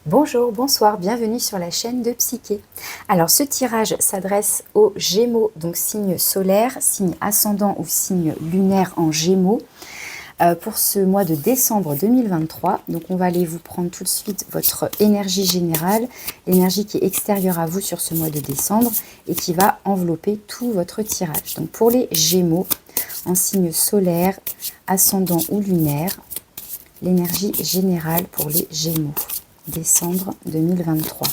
Bonjour, bonsoir, bienvenue sur la chaîne de Psyché. Alors ce tirage s'adresse aux Gémeaux, donc signe solaire, signe ascendant ou signe lunaire en Gémeaux, pour ce mois de décembre 2023. Donc on va aller vous prendre tout de suite votre énergie générale, l'énergie qui est extérieure à vous sur ce mois de décembre et qui va envelopper tout votre tirage. Donc pour les Gémeaux, en signe solaire, ascendant ou lunaire, l'énergie générale pour les Gémeaux. Décembre 2023.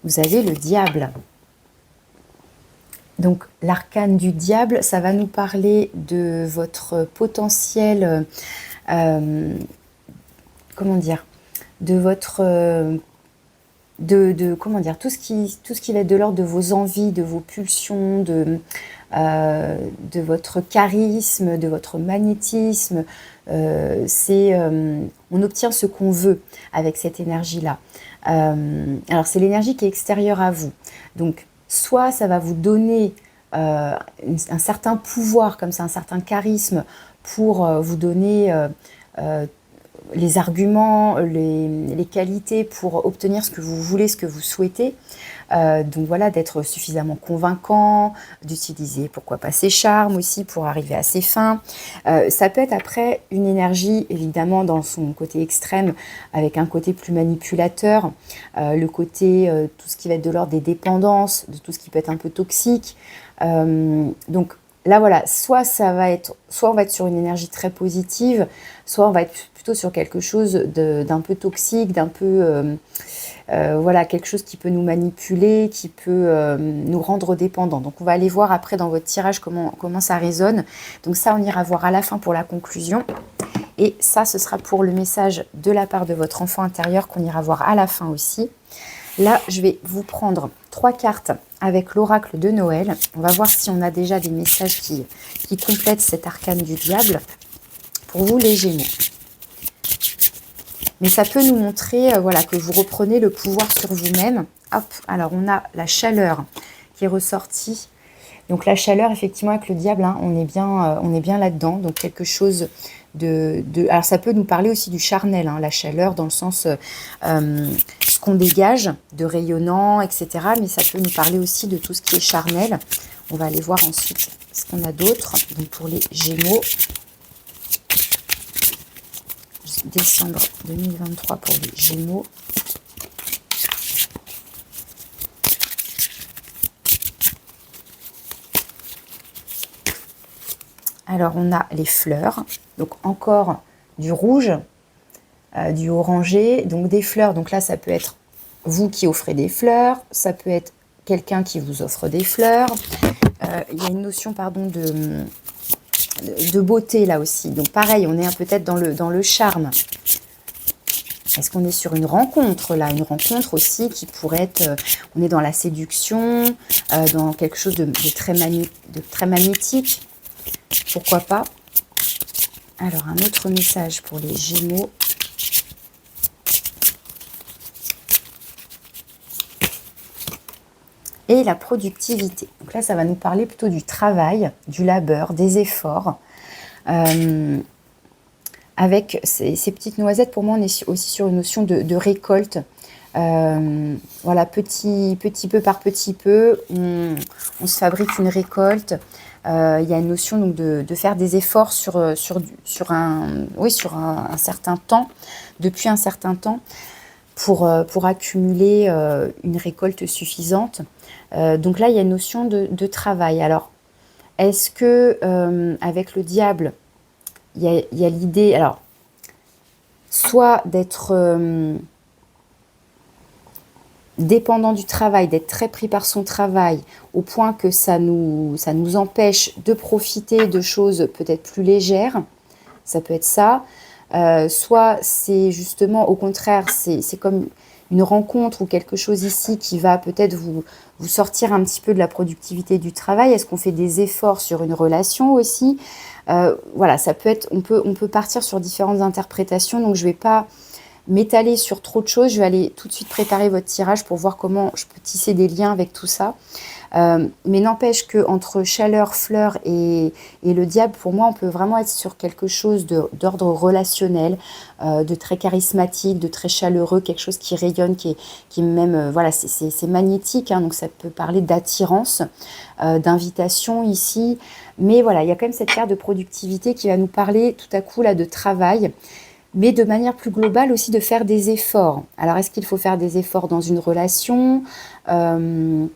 Vous avez le diable. Donc l'arcane du diable, ça va nous parler de votre potentiel, comment dire, de votre comment dire, tout ce qui va être de l'ordre de vos envies, de vos pulsions, de votre charisme, de votre magnétisme. On obtient ce qu'on veut avec cette énergie-là. Alors c'est l'énergie qui est extérieure à vous. Donc soit ça va vous donner un certain pouvoir, comme ça, un certain charisme pour vous donner les arguments, les qualités pour obtenir ce que vous voulez, ce que vous souhaitez. Donc voilà, d'être suffisamment convaincant, d'utiliser pourquoi pas ses charmes aussi pour arriver à ses fins. Ça peut être après une énergie, évidemment, dans son côté extrême, avec un côté plus manipulateur, le côté, tout ce qui va être de l'ordre des dépendances, de tout ce qui peut être un peu toxique. Donc là voilà, soit on va être sur une énergie très positive, soit on va être plutôt sur quelque chose d'un peu toxique, d'un peu voilà, quelque chose qui peut nous manipuler, qui peut nous rendre dépendants. Donc on va aller voir après dans votre tirage comment ça résonne. Donc ça, on ira voir à la fin pour la conclusion. Et ça, ce sera pour le message de la part de votre enfant intérieur qu'on ira voir à la fin aussi. Là, je vais vous prendre 3 cartes avec l'oracle de Noël. On va voir si on a déjà des messages qui complètent cet arcane du diable. Pour vous, les Gémeaux. Mais ça peut nous montrer voilà, que vous reprenez le pouvoir sur vous-même. Hop, alors on a la chaleur qui est ressortie. Donc la chaleur, effectivement, avec le diable, hein, on est bien là-dedans. Donc quelque chose alors ça peut nous parler aussi du charnel, hein, la chaleur dans le sens ce qu'on dégage de rayonnant, etc. Mais ça peut nous parler aussi de tout ce qui est charnel. On va aller voir ensuite ce qu'on a d'autre. Donc pour les Gémeaux, décembre 2023 pour les Gémeaux. Alors on a les fleurs, donc encore du rouge, du orangé, donc des fleurs. Donc là ça peut être vous qui offrez des fleurs, ça peut être quelqu'un qui vous offre des fleurs. Il y a une notion de beauté là aussi. Donc pareil, on est peut-être dans le charme. Est-ce qu'on est sur une rencontre là? Une rencontre aussi qui pourrait être... on est dans la séduction, dans quelque chose de très magnétique. Pourquoi pas? Alors, un autre message pour les Gémeaux. Et la productivité. Donc là, ça va nous parler plutôt du travail, du labeur, des efforts. Avec ces petites noisettes, pour moi, on est aussi sur une notion de récolte. Voilà, petit peu par petit peu, on se fabrique une récolte. Il y a une notion donc, de faire des efforts sur un certain temps, depuis un certain temps, pour accumuler une récolte suffisante. Donc là, il y a une notion de travail. Alors, est-ce que avec le diable, il y a l'idée, alors, soit d'être dépendant du travail, d'être très pris par son travail, au point que ça nous empêche de profiter de choses peut-être plus légères, ça peut être ça. Soit c'est justement, au contraire, c'est comme une rencontre ou quelque chose ici qui va peut-être vous sortir un petit peu de la productivité du travail. Est-ce qu'on fait des efforts sur une relation aussi? Voilà, ça peut être, on peut partir sur différentes interprétations, donc je ne vais pas m'étaler sur trop de choses. Je vais aller tout de suite préparer votre tirage pour voir comment je peux tisser des liens avec tout ça. Mais n'empêche qu'entre chaleur, fleur et le diable, pour moi, on peut vraiment être sur quelque chose d'ordre relationnel, de très charismatique, de très chaleureux, quelque chose qui rayonne, qui même, voilà, c'est magnétique, hein, donc ça peut parler d'attirance, d'invitation ici. Mais voilà, il y a quand même cette carte de productivité qui va nous parler tout à coup là de travail, mais de manière plus globale aussi de faire des efforts. Alors, est-ce qu'il faut faire des efforts dans une relation? On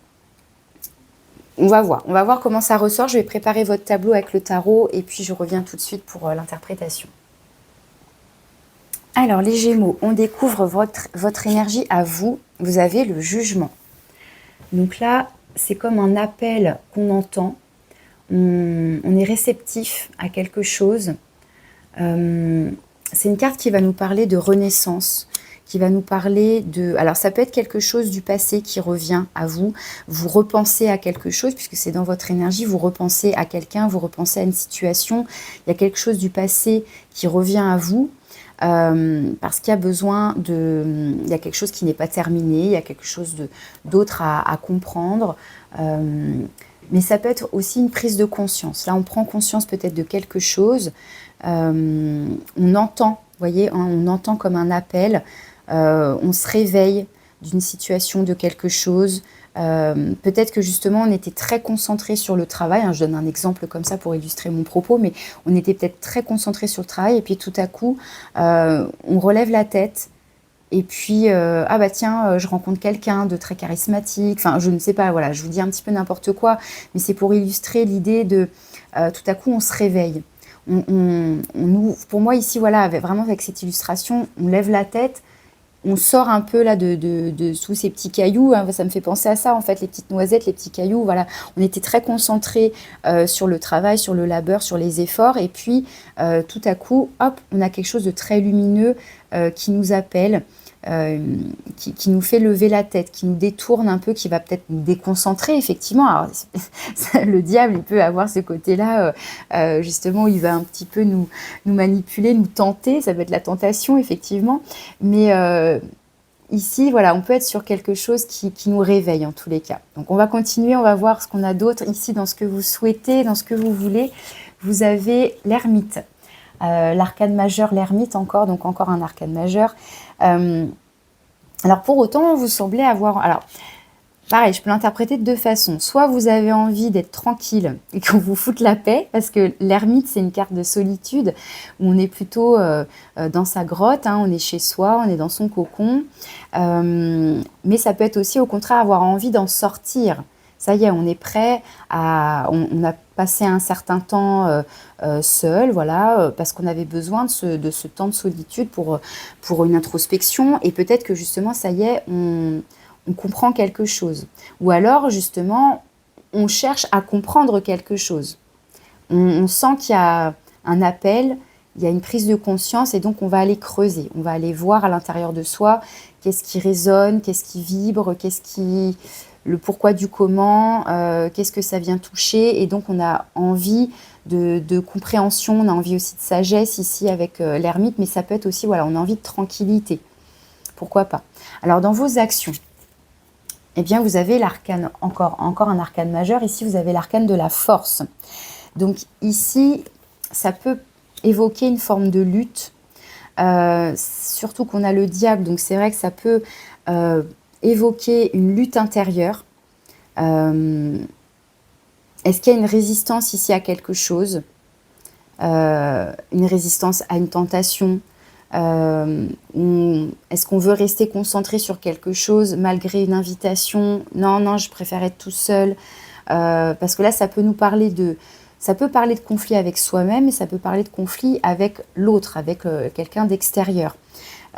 va voir comment ça ressort. Je vais préparer votre tableau avec le tarot et puis je reviens tout de suite pour l'interprétation. Alors, les Gémeaux, on découvre votre énergie à vous. Vous avez le jugement. Donc là, c'est comme un appel qu'on entend. On est réceptif à quelque chose. C'est une carte qui va nous parler de renaissance, qui va nous parler de... Alors, ça peut être quelque chose du passé qui revient à vous. Vous repensez à quelque chose, puisque c'est dans votre énergie, vous repensez à quelqu'un, vous repensez à une situation. Il y a quelque chose du passé qui revient à vous, parce qu'il y a besoin de... Il y a quelque chose qui n'est pas terminé, il y a quelque chose d'autre à comprendre. Mais ça peut être aussi une prise de conscience. Là, on prend conscience peut-être de quelque chose. On entend, vous voyez, hein, on entend comme un appel. On se réveille d'une situation, de quelque chose. Peut-être que justement, on était très concentré sur le travail. Hein, je donne un exemple comme ça pour illustrer mon propos, mais on était peut-être très concentré sur le travail. Et puis tout à coup, on relève la tête. Et puis, ah bah tiens, je rencontre quelqu'un de très charismatique. Enfin, je ne sais pas, voilà, je vous dis un petit peu n'importe quoi. Mais c'est pour illustrer l'idée de, tout à coup, on se réveille. On ouvre, pour moi, ici, voilà, vraiment avec cette illustration, on lève la tête. On sort un peu là de sous ces petits cailloux, hein, ça me fait penser à ça en fait, les petites noisettes, les petits cailloux, voilà. On était très concentrés sur le travail, sur le labeur, sur les efforts, et puis tout à coup, hop, on a quelque chose de très lumineux qui nous appelle, qui nous fait lever la tête, qui nous détourne un peu, qui va peut-être nous déconcentrer, effectivement. Alors, le diable, il peut avoir ce côté-là, justement, où il va un petit peu nous manipuler, nous tenter, ça peut être la tentation, effectivement, mais ici, voilà, on peut être sur quelque chose qui nous réveille en tous les cas. Donc, on va continuer, on va voir ce qu'on a d'autre ici dans ce que vous souhaitez, dans ce que vous voulez. Vous avez l'ermite. L'arcane majeur, l'ermite encore, donc encore un arcane majeur. Alors pour autant, vous semblez avoir... Alors, pareil, je peux l'interpréter de deux façons. Soit vous avez envie d'être tranquille et qu'on vous foute la paix, parce que l'ermite, c'est une carte de solitude, où on est plutôt dans sa grotte, hein, on est chez soi, on est dans son cocon. Mais ça peut être aussi, au contraire, avoir envie d'en sortir. Ça y est, on est prêt à... On a passé un certain temps seul, voilà, parce qu'on avait besoin de ce temps de solitude pour une introspection. Et peut-être que justement, ça y est, on comprend quelque chose. Ou alors, justement, on cherche à comprendre quelque chose. On sent qu'il y a un appel, il y a une prise de conscience, et donc on va aller creuser. On va aller voir à l'intérieur de soi qu'est-ce qui résonne, qu'est-ce qui vibre, le pourquoi du comment, qu'est-ce que ça vient toucher. Et donc, on a envie de compréhension, on a envie aussi de sagesse ici avec l'ermite, mais ça peut être aussi, voilà, on a envie de tranquillité. Pourquoi pas? Alors, dans vos actions, eh bien, vous avez l'arcane, encore un arcane majeur. Ici, vous avez l'arcane de la force. Donc, ici, ça peut évoquer une forme de lutte, surtout qu'on a le diable. Donc, c'est vrai que ça peut évoquer une lutte intérieure. Est-ce qu'il y a une résistance ici à quelque chose? Une résistance à une tentation? Est-ce qu'on veut rester concentré sur quelque chose malgré une invitation? Non, je préfère être tout seul. Parce que là, ça peut nous parler ça peut parler de conflit avec soi-même, et ça peut parler de conflit avec l'autre, avec quelqu'un d'extérieur.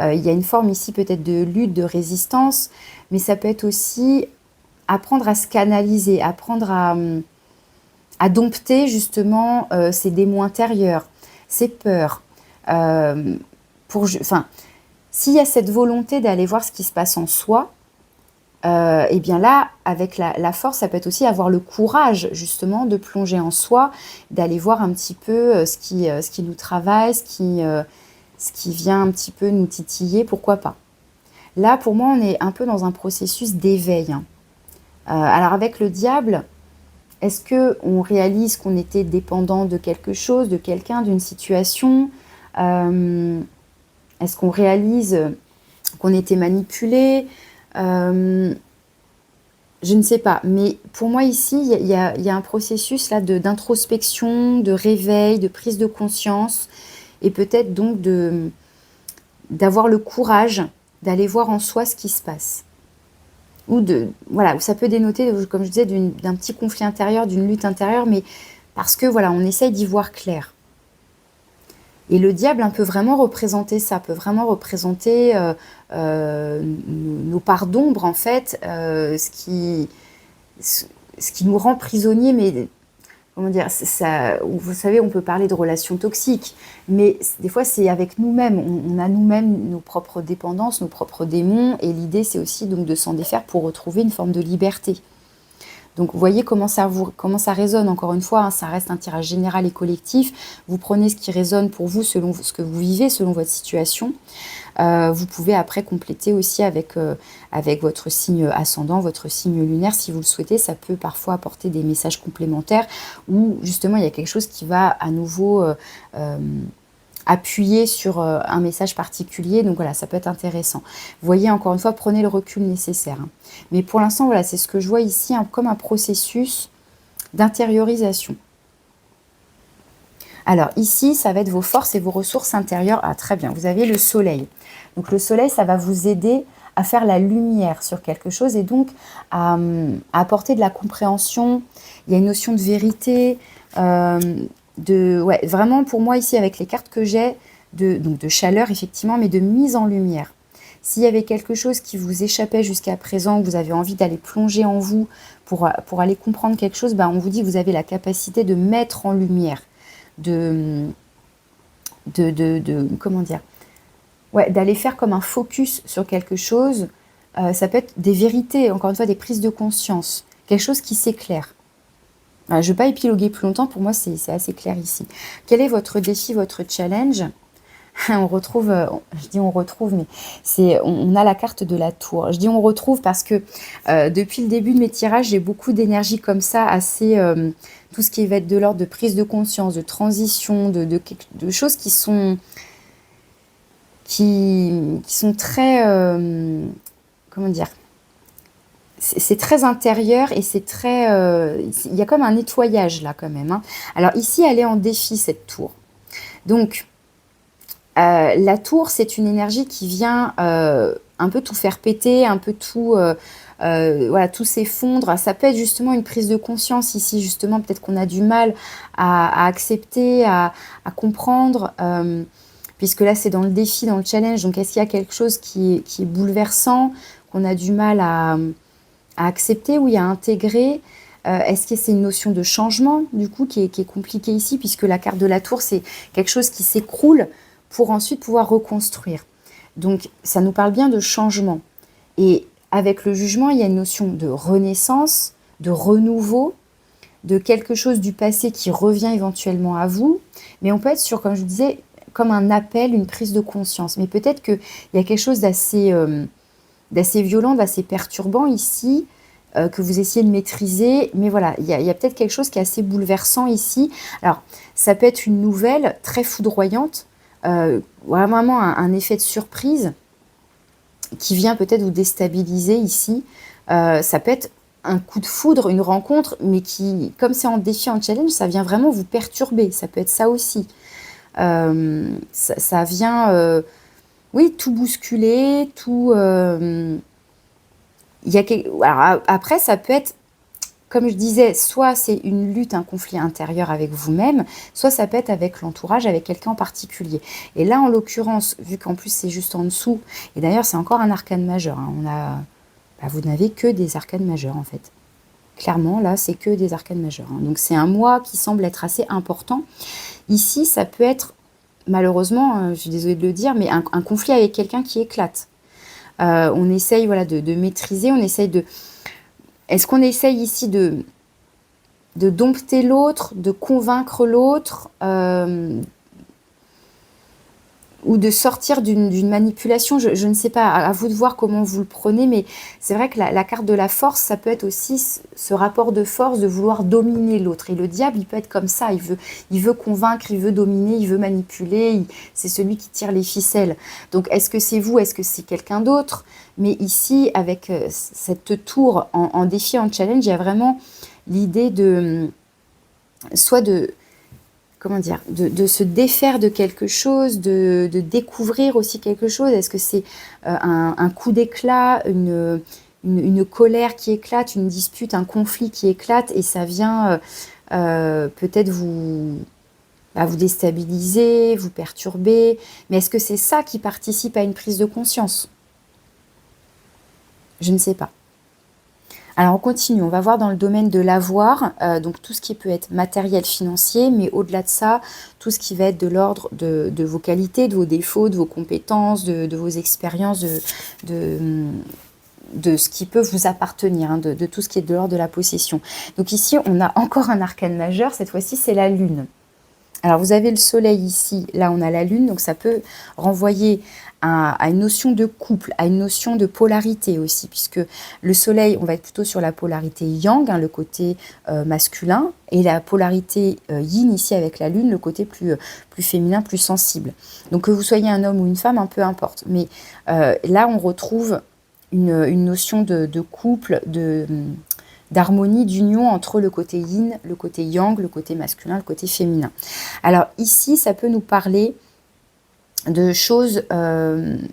Il y a une forme ici peut-être de lutte, de résistance, mais ça peut être aussi apprendre à se canaliser, apprendre à dompter justement ses démons intérieurs, ses peurs. S'il y a cette volonté d'aller voir ce qui se passe en soi, et bien là, avec la force, ça peut être aussi avoir le courage justement de plonger en soi, d'aller voir un petit peu ce qui nous travaille, ce qui vient un petit peu nous titiller, pourquoi pas. Là, pour moi, on est un peu dans un processus d'éveil. Alors avec le diable, est-ce qu'on réalise qu'on était dépendant de quelque chose, de quelqu'un, d'une situation? Est-ce qu'on réalise qu'on était manipulé? Je ne sais pas, mais pour moi ici, il y a un processus là d'introspection, de réveil, de prise de conscience, et peut-être donc d'avoir le courage d'aller voir en soi ce qui se passe. Voilà, où ça peut dénoter, comme je disais, d'un petit conflit intérieur, d'une lutte intérieure, mais parce que voilà, on essaye d'y voir clair. Et le diable peut vraiment représenter ça, peut vraiment représenter nos parts d'ombre, en fait, ce qui nous rend prisonniers, mais comment dire, ça, vous savez, on peut parler de relations toxiques, mais des fois c'est avec nous-mêmes, on a nous-mêmes nos propres dépendances, nos propres démons, et l'idée c'est aussi donc de s'en défaire pour retrouver une forme de liberté. Donc vous voyez comment ça résonne, encore une fois, hein, ça reste un tirage général et collectif. Vous prenez ce qui résonne pour vous selon ce que vous vivez, selon votre situation. Vous pouvez après compléter aussi avec votre signe ascendant, votre signe lunaire si vous le souhaitez. Ça peut parfois apporter des messages complémentaires où justement il y a quelque chose qui va à nouveau appuyer sur un message particulier. Donc voilà, ça peut être intéressant. Vous voyez, encore une fois, prenez le recul nécessaire. Hein. Mais pour l'instant, voilà, c'est ce que je vois ici comme un processus d'intériorisation. Alors ici, ça va être vos forces et vos ressources intérieures. Ah, très bien, vous avez le soleil. Donc le soleil, ça va vous aider à faire la lumière sur quelque chose et donc à apporter de la compréhension. Il y a une notion de vérité, ouais, vraiment pour moi ici avec les cartes que j'ai, donc de chaleur effectivement, mais de mise en lumière. S'il y avait quelque chose qui vous échappait jusqu'à présent, que vous avez envie d'aller plonger en vous pour aller comprendre quelque chose, ben on vous dit que vous avez la capacité de mettre en lumière, comment dire, ouais, d'aller faire comme un focus sur quelque chose. Ça peut être des vérités, encore une fois, des prises de conscience, quelque chose qui s'éclaire. Je ne vais pas épiloguer plus longtemps, pour moi c'est assez clair ici. Quel est votre défi, votre challenge? On retrouve, je dis on retrouve, mais on a la carte de la tour. Je dis on retrouve parce que depuis le début de mes tirages, j'ai beaucoup d'énergie comme ça, assez tout ce qui va être de l'ordre de prise de conscience, de transition, de choses qui sont très, comment dire, c'est très intérieur et c'est très, il y a comme un nettoyage là quand même. Hein. Alors ici, elle est en défi cette tour. Donc la tour, c'est une énergie qui vient un peu tout faire péter, un peu tout, voilà, tout s'effondre. Ça peut être justement une prise de conscience ici, justement, peut-être qu'on a du mal à accepter, à comprendre, puisque là, c'est dans le défi, dans le challenge. Donc, est-ce qu'il y a quelque chose qui est bouleversant, qu'on a du mal à accepter ou à intégrer? Est-ce que c'est une notion de changement, du coup, qui est compliquée ici, puisque la carte de la tour, c'est quelque chose qui s'écroule pour ensuite pouvoir reconstruire. Donc, ça nous parle bien de changement. Et avec le jugement, il y a une notion de renaissance, de renouveau, de quelque chose du passé qui revient éventuellement à vous. Mais on peut être sur, comme je vous disais, comme un appel, une prise de conscience. Mais peut-être qu'il y a quelque chose d'assez violent, d'assez perturbant ici, que vous essayez de maîtriser. Mais voilà, il y a peut-être quelque chose qui est assez bouleversant ici. Alors, ça peut être une nouvelle très foudroyante, vraiment un effet de surprise qui vient peut-être vous déstabiliser ici. Ça peut être un coup de foudre, une rencontre, mais qui, comme c'est en défi, en challenge, ça vient vraiment vous perturber. Ça peut être ça aussi. Ça vient, oui, tout bousculer, tout... Alors, après, ça peut être, comme je disais, soit c'est une lutte, un conflit intérieur avec vous-même, soit ça peut être avec l'entourage, avec quelqu'un en particulier. Et là, en l'occurrence, vu qu'en plus c'est juste en dessous, et d'ailleurs c'est encore un arcane majeur, hein, vous n'avez que des arcanes majeurs en fait. Clairement, là, c'est que des arcanes majeurs. Hein. Donc c'est un mois qui semble être assez important. Ici, ça peut être, malheureusement, je suis désolée de le dire, mais un conflit avec quelqu'un qui éclate. On essaye voilà, de maîtriser, on essaye de... Est-ce qu'on essaye ici de dompter l'autre, de convaincre l'autre, ou de sortir d'une manipulation, je ne sais pas, à vous de voir comment vous le prenez, mais c'est vrai que la carte de la force, ça peut être aussi ce rapport de force, de vouloir dominer l'autre. Et le diable, il peut être comme ça, il veut convaincre, il veut dominer, il veut manipuler, c'est celui qui tire les ficelles. Donc est-ce que c'est vous, est-ce que c'est quelqu'un d'autre? Mais ici, avec cette tour en défi, en challenge, il y a vraiment l'idée de, soit de, comment dire, de se défaire de quelque chose, de découvrir aussi quelque chose. Est-ce que c'est un coup d'éclat, une colère qui éclate, une dispute, un conflit qui éclate, et ça vient peut-être vous déstabiliser, vous perturber. Mais est-ce que c'est ça qui participe à une prise de conscience? Je ne sais pas. Alors on continue, on va voir dans le domaine de l'avoir, donc tout ce qui peut être matériel, financier, mais au-delà de ça, tout ce qui va être de l'ordre de vos qualités, de vos défauts, de vos compétences, de vos expériences, de ce qui peut vous appartenir, hein, de tout ce qui est de l'ordre de la possession. Donc ici, on a encore un arcane majeur, cette fois-ci c'est la lune. Alors vous avez le soleil ici, là on a la lune, donc ça peut renvoyer à une notion de couple, à une notion de polarité aussi, puisque le soleil, on va être plutôt sur la polarité yang, hein, le côté masculin, et la polarité yin ici avec la lune, le côté plus féminin, plus sensible. Donc que vous soyez un homme ou une femme, peu importe. Mais là on retrouve une notion de couple, d'harmonie, d'union entre le côté yin, le côté yang, le côté masculin, le côté féminin. Alors ici, ça peut nous parler de choses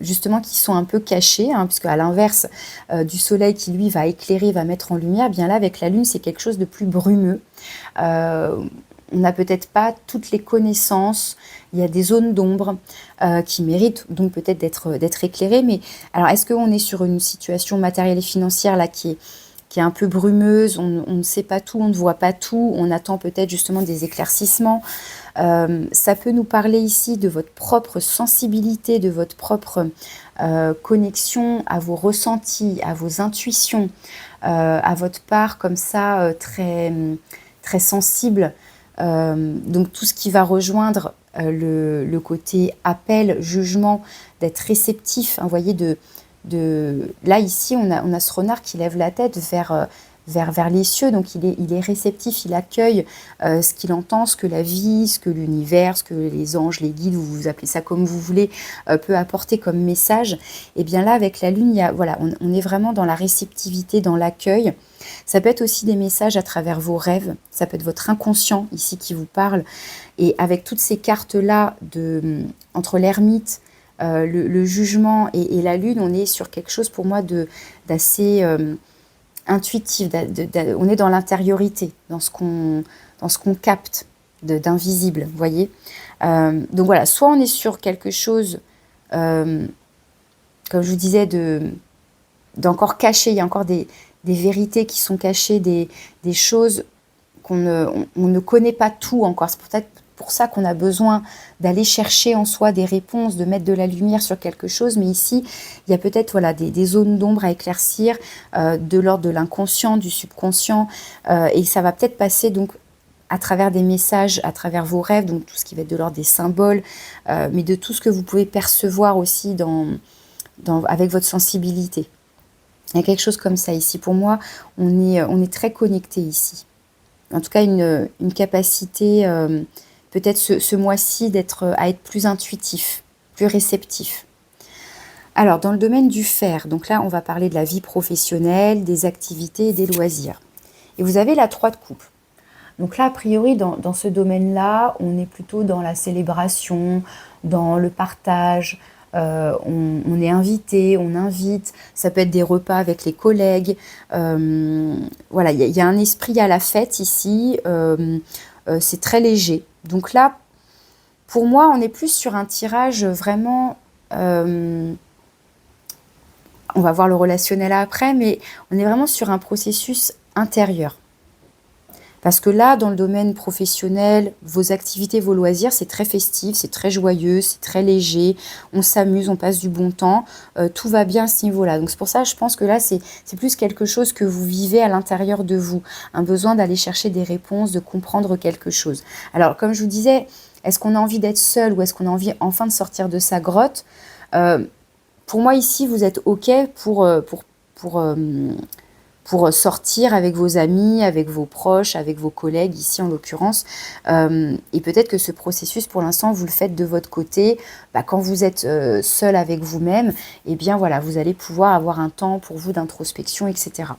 justement qui sont un peu cachées, hein, puisque à l'inverse du soleil qui lui va éclairer, va mettre en lumière, bien là avec la lune c'est quelque chose de plus brumeux. On n'a peut-être pas toutes les connaissances, il y a des zones d'ombre qui méritent donc peut-être d'être éclairées, mais alors est-ce qu'on est sur une situation matérielle et financière là qui est un peu brumeuse, on ne sait pas tout, on ne voit pas tout, on attend peut-être justement des éclaircissements. Ça peut nous parler ici de votre propre sensibilité, de votre propre connexion à vos ressentis, à vos intuitions, à votre part comme ça très, très sensible. Donc tout ce qui va rejoindre le côté appel, jugement, d'être réceptif, hein, vous voyez, là ici on a ce renard qui lève la tête vers les cieux, donc il est réceptif, il accueille ce qu'il entend, ce que la vie, ce que l'univers, ce que les anges, les guides, vous appelez ça comme vous voulez, peut apporter comme message. Et bien là avec la lune, voilà, on est vraiment dans la réceptivité, dans l'accueil. Ça peut être aussi des messages à travers vos rêves, ça peut être votre inconscient ici qui vous parle, et avec toutes ces cartes-là entre l'ermite, le jugement et la lune, on est sur quelque chose pour moi d'assez intuitif, on est dans l'intériorité, dans ce qu'on capte d'invisible, vous voyez. Donc voilà, soit on est sur quelque chose, comme je vous disais, d'encore caché, il y a encore des vérités qui sont cachées, des choses on ne connaît pas tout encore. C'est peut-être pour ça qu'on a besoin d'aller chercher en soi des réponses, de mettre de la lumière sur quelque chose. Mais ici, il y a peut-être voilà, des zones d'ombre à éclaircir, de l'ordre de l'inconscient, du subconscient. Et ça va peut-être passer donc à travers des messages, à travers vos rêves, donc tout ce qui va être de l'ordre des symboles, mais de tout ce que vous pouvez percevoir aussi avec votre sensibilité. Il y a quelque chose comme ça ici. Pour moi, on est très connecté ici. En tout cas, une capacité, peut-être ce mois-ci, à être plus intuitif, plus réceptif. Alors, dans le domaine du faire, donc là, on va parler de la vie professionnelle, des activités et des loisirs. Et vous avez la 3 de coupe. Donc là, a priori, dans ce domaine-là, on est plutôt dans la célébration, dans le partage. On est invité, on invite, ça peut être des repas avec les collègues. Voilà, il y a un esprit à la fête ici, c'est très léger. Donc là, pour moi, on est plus sur un tirage vraiment... on va voir le relationnel après, mais on est vraiment sur un processus intérieur. Parce que là, dans le domaine professionnel, vos activités, vos loisirs, c'est très festif, c'est très joyeux, c'est très léger, on s'amuse, on passe du bon temps, tout va bien à ce niveau-là. Donc c'est pour ça, je pense que là, c'est plus quelque chose que vous vivez à l'intérieur de vous, un besoin d'aller chercher des réponses, de comprendre quelque chose. Alors, comme je vous disais, Est-ce qu'on a envie d'être seul ou est-ce qu'on a envie enfin de sortir de sa grotte? Pour moi, ici, vous êtes OK pour, pour sortir avec vos amis, avec vos proches, avec vos collègues, ici en l'occurrence. Et peut-être que ce processus, pour l'instant, vous le faites de votre côté. Quand vous êtes seul avec vous-même, eh bien voilà, vous allez pouvoir avoir un temps pour vous d'introspection, etc.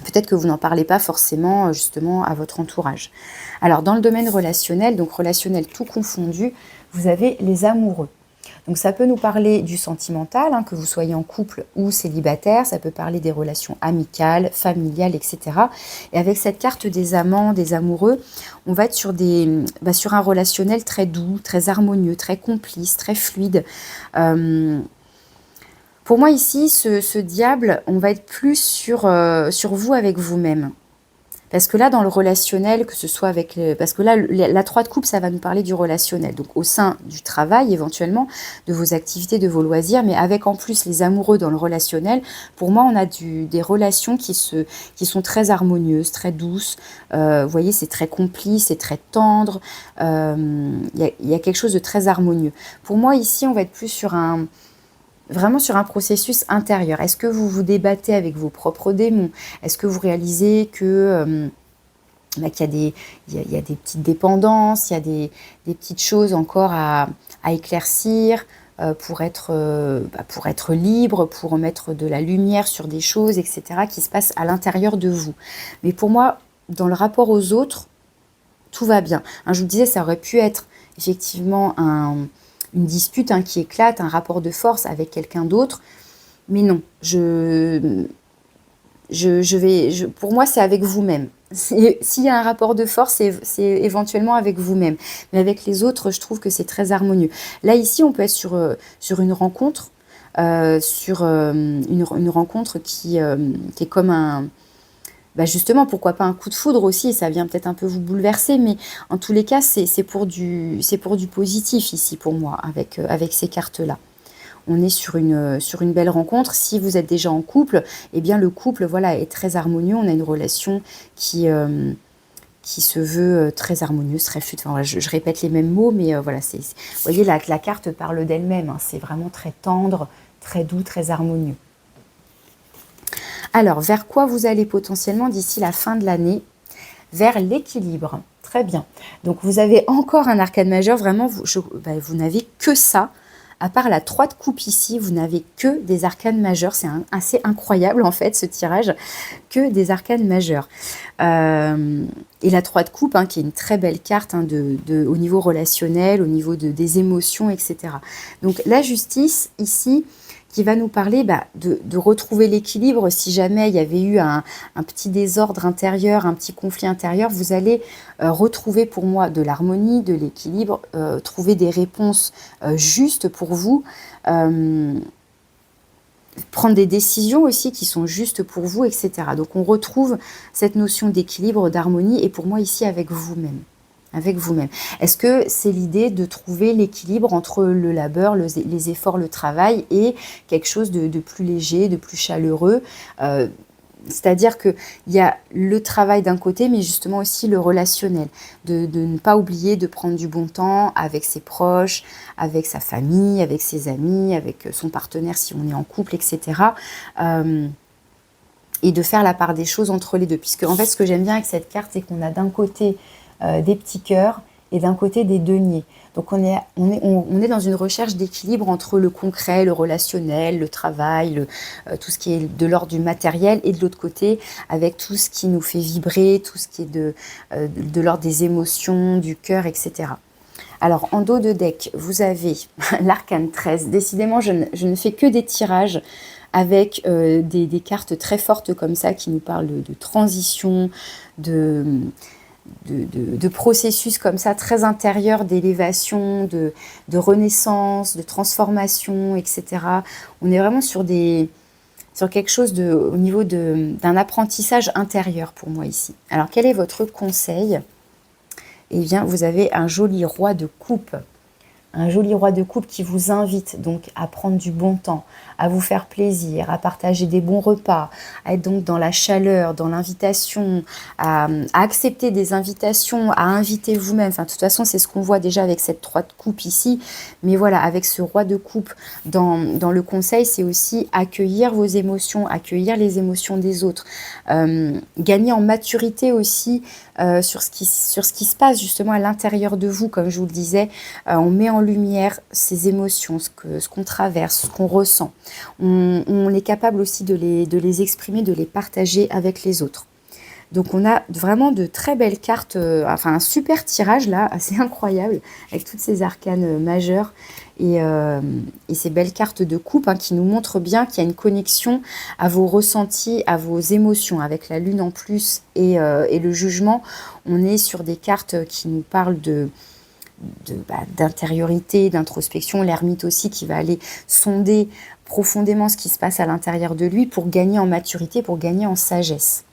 Peut-être que vous n'en parlez pas forcément justement à votre entourage. Alors dans le domaine relationnel, donc relationnel tout confondu, vous avez les amoureux. Donc ça peut nous parler du sentimental, que vous soyez en couple ou célibataire, ça peut parler des relations amicales, familiales, etc. Et avec cette carte des amants, des amoureux, on va être sur, sur un relationnel très doux, très harmonieux, très complice, très fluide. Pour moi ici, ce diable, on va être plus sur vous avec vous-même. Parce que là, dans le relationnel, que ce soit avec... parce que là, la 3 de coupe, ça va nous parler du relationnel. Donc au sein du travail, éventuellement, de vos activités, de vos loisirs, mais avec en plus les amoureux dans le relationnel, pour moi, on a des relations qui sont très harmonieuses, très douces. Vous voyez, c'est très complice, c'est très tendre. Il y a quelque chose de très harmonieux. Pour moi, ici, on va être plus vraiment sur un processus intérieur. Est-ce que vous vous débattez avec vos propres démons? Est-ce que vous réalisez que qu'il y a des petites dépendances, il y a des petites choses encore à éclaircir pour être libre, pour mettre de la lumière sur des choses, etc., qui se passent à l'intérieur de vous. Mais pour moi, dans le rapport aux autres, tout va bien. Je vous disais, ça aurait pu être effectivement une dispute qui éclate, un rapport de force avec quelqu'un d'autre. Mais non, pour moi, c'est avec vous-même. S'il y a un rapport de force, c'est éventuellement avec vous-même. Mais avec les autres, je trouve que c'est très harmonieux. Là, ici, on peut être sur une rencontre, une rencontre qui est comme justement, pourquoi pas un coup de foudre aussi, ça vient peut-être un peu vous bouleverser, mais en tous les cas, c'est pour du positif ici pour moi, avec ces cartes-là. On est sur une belle rencontre. Si vous êtes déjà en couple, eh bien le couple est très harmonieux. On a une relation qui se veut très harmonieuse, très fluide. Enfin, je répète les mêmes mots, mais vous voyez, la carte parle d'elle-même. C'est vraiment très tendre, très doux, très harmonieux. Alors, vers quoi vous allez potentiellement d'ici la fin de l'année? Vers l'équilibre. Très bien. Donc, vous avez encore un arcane majeur. Vraiment, vous n'avez que ça. À part la 3 de coupe ici, vous n'avez que des arcanes majeurs. C'est assez incroyable, en fait, ce tirage. Que des arcanes majeurs. Et la 3 de coupe, qui est une très belle carte au niveau relationnel, au niveau des émotions, etc. Donc, la justice, ici, qui va nous parler de retrouver l'équilibre. Si jamais il y avait eu un petit désordre intérieur, un petit conflit intérieur, vous allez retrouver pour moi de l'harmonie, de l'équilibre, trouver des réponses justes pour vous, prendre des décisions aussi qui sont justes pour vous, etc. Donc on retrouve cette notion d'équilibre, d'harmonie, et pour moi ici avec vous-même. Avec vous-même. Est-ce que c'est l'idée de trouver l'équilibre entre le labeur, les efforts, le travail et quelque chose de plus léger, de plus chaleureux, c'est-à-dire qu'il y a le travail d'un côté, mais justement aussi le relationnel, de ne pas oublier de prendre du bon temps avec ses proches, avec sa famille, avec ses amis, avec son partenaire si on est en couple, etc. Et de faire la part des choses entre les deux. Puisque en fait, ce que j'aime bien avec cette carte, c'est qu'on a d'un côté des petits cœurs et d'un côté des deniers. Donc on est dans une recherche d'équilibre entre le concret, le relationnel, le travail, tout ce qui est de l'ordre du matériel, et de l'autre côté avec tout ce qui nous fait vibrer, tout ce qui est de l'ordre des émotions, du cœur, etc. Alors en dos de deck, vous avez l'arcane 13. Décidément, je ne fais que des tirages avec des cartes très fortes comme ça qui nous parlent de transition, de processus comme ça très intérieurs, d'élévation, de renaissance, de transformation, etc. On est vraiment sur quelque chose au niveau d'un apprentissage intérieur pour moi ici. Alors quel est votre conseil? Eh bien, vous avez un joli roi de coupe. Un joli roi de coupe qui vous invite donc à prendre du bon temps, à vous faire plaisir, à partager des bons repas, à être donc dans la chaleur, dans l'invitation, à accepter des invitations, à inviter vous-même. Enfin, de toute façon, c'est ce qu'on voit déjà avec cette 3 de coupe ici. Mais voilà, avec ce roi de coupe dans le conseil, c'est aussi accueillir vos émotions, accueillir les émotions des autres. Gagner en maturité aussi sur ce qui se passe justement à l'intérieur de vous, comme je vous le disais. On met en lumière ces émotions, ce qu'on traverse, ce qu'on ressent. On est capable aussi de les exprimer, de les partager avec les autres. Donc on a vraiment de très belles cartes, enfin un super tirage là, assez incroyable, avec toutes ces arcanes majeures et ces belles cartes de coupe qui nous montrent bien qu'il y a une connexion à vos ressentis, à vos émotions. Avec la lune en plus et le jugement, on est sur des cartes qui nous parlent d'intériorité, d'introspection, l'ermite aussi qui va aller sonder profondément ce qui se passe à l'intérieur de lui pour gagner en maturité, pour gagner en sagesse.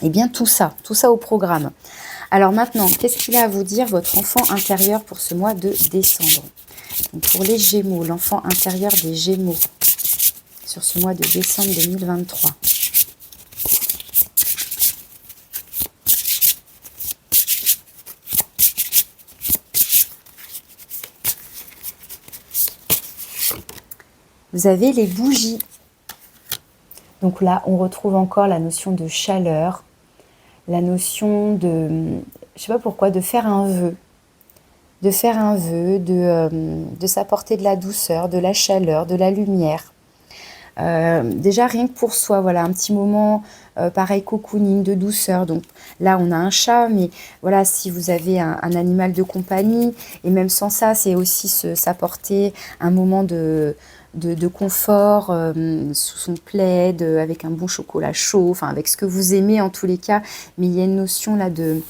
Et bien tout ça au programme. Alors maintenant, qu'est-ce qu'il a à vous dire votre enfant intérieur pour ce mois de décembre? Donc pour les Gémeaux, l'enfant intérieur des Gémeaux sur ce mois de décembre 2023. Vous avez les bougies. Donc là, on retrouve encore la notion de chaleur, la notion de, je sais pas pourquoi, de faire un vœu. De faire un vœu, de s'apporter de la douceur, de la chaleur, de la lumière. Déjà rien que pour soi, voilà, un petit moment pareil cocooning, de douceur. Donc là on a un chat, mais voilà, si vous avez un animal de compagnie, et même sans ça, c'est aussi s'apporter un moment de confort sous son plaid, avec un bon chocolat chaud, enfin avec ce que vous aimez en tous les cas, mais il y a une notion là de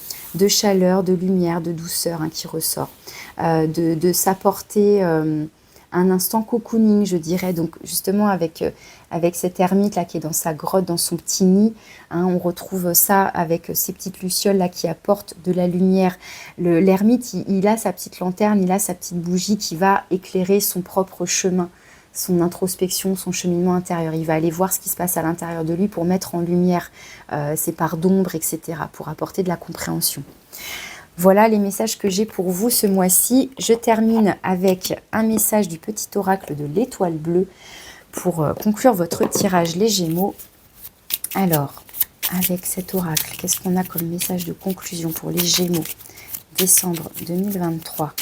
chaleur, de lumière, de douceur qui ressort, de s'apporter un instant cocooning, je dirais. Donc justement avec cet ermite là qui est dans sa grotte, dans son petit nid, on retrouve ça avec ces petites lucioles là qui apportent de la lumière. L'ermite, il a sa petite lanterne, il a sa petite bougie qui va éclairer son propre chemin, son introspection, son cheminement intérieur. Il va aller voir ce qui se passe à l'intérieur de lui pour mettre en lumière ses parts d'ombre, etc., pour apporter de la compréhension. Voilà les messages que j'ai pour vous ce mois-ci. Je termine avec un message du petit oracle de l'étoile bleue pour conclure votre tirage les Gémeaux. Alors, avec cet oracle, qu'est-ce qu'on a comme message de conclusion pour les Gémeaux décembre 2023?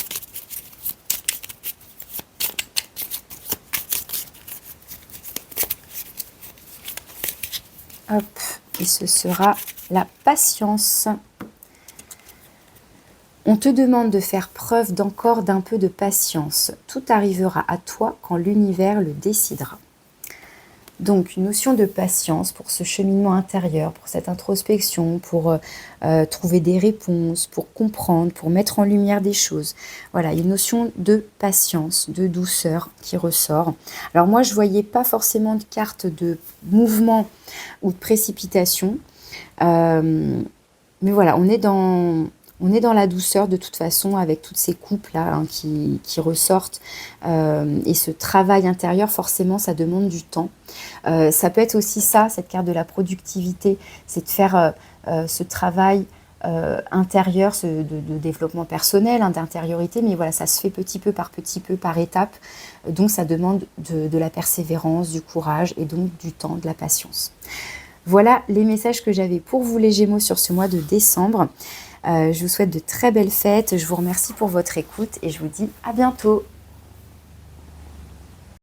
Hop, et ce sera la patience. On te demande de faire preuve d'encore d'un peu de patience. Tout arrivera à toi quand l'univers le décidera. Donc, une notion de patience pour ce cheminement intérieur, pour cette introspection, pour trouver des réponses, pour comprendre, pour mettre en lumière des choses. Voilà, il y a une notion de patience, de douceur qui ressort. Alors moi, je ne voyais pas forcément de carte de mouvement ou de précipitation. Mais voilà, on est dans la douceur de toute façon avec toutes ces coupes-là qui ressortent. Et ce travail intérieur, forcément, ça demande du temps. Ça peut être aussi ça, cette carte de la productivité, c'est de faire ce travail intérieur, de développement personnel, d'intériorité, mais voilà, ça se fait petit peu, par étapes. Donc ça demande de la persévérance, du courage et donc du temps, de la patience. Voilà les messages que j'avais pour vous les Gémeaux sur ce mois de décembre. Je vous souhaite de très belles fêtes, je vous remercie pour votre écoute et je vous dis à bientôt.